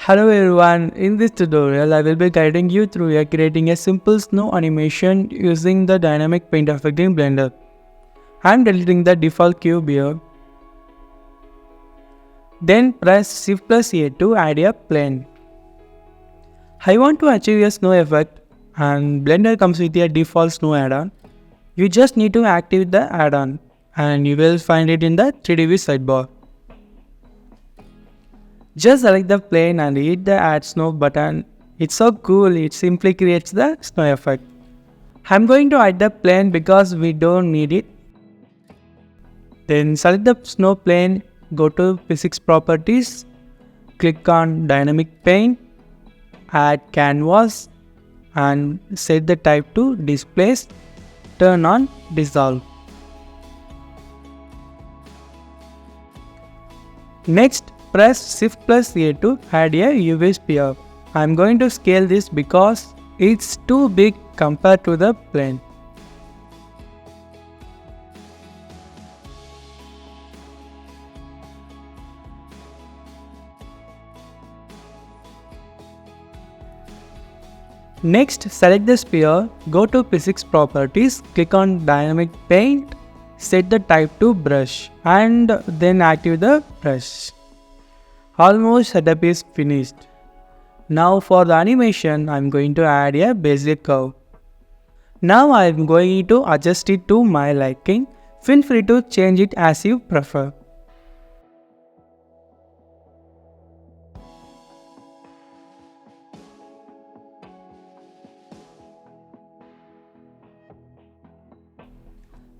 Hello everyone, in this tutorial I will be guiding you through creating a simple snow animation using the dynamic paint effect in Blender. I am deleting the default cube here. Then press Shift plus A to add a plane. I want to achieve a snow effect and Blender comes with a default snow add-on. You just need to activate the add-on and you will find it in the 3D view sidebar. Just select the plane and hit the add snow button. It's so cool, it simply creates the snow effect. I'm going to hide the plane because we don't need it. Then select the snow plane, go to physics properties, click on dynamic paint, add canvas and set the type to displace, turn on dissolve. Next, press Shift plus A to add a UV sphere. I am going to scale this because it's too big compared to the plane. Next, select the sphere, go to physics properties, click on dynamic paint, set the type to brush and then activate the brush. Almost setup is finished. Now for the animation, I am going to add a basic curve. Now I am going to adjust it to my liking. Feel free to change it as you prefer.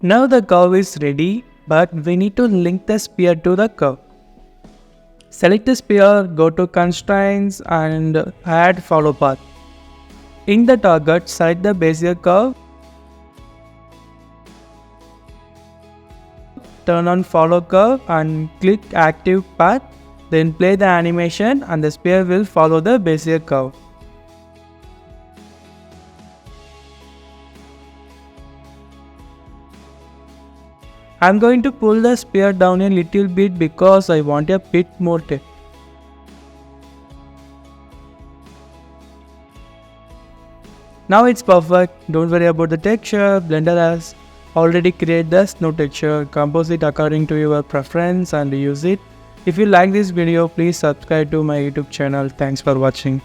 Now the curve is ready, but we need to link the sphere to the curve. Select the sphere, go to constraints and add follow path. In the target, select the Bezier curve, turn on follow curve and click active path, then play the animation and the sphere will follow the Bezier curve. I am going to pull the sphere down a little bit because I want a bit more depth. Now it's perfect, don't worry about the texture, Blender has already created the snow texture, compose it according to your preference and use it. If you like this video, please subscribe to my YouTube channel. Thanks for watching.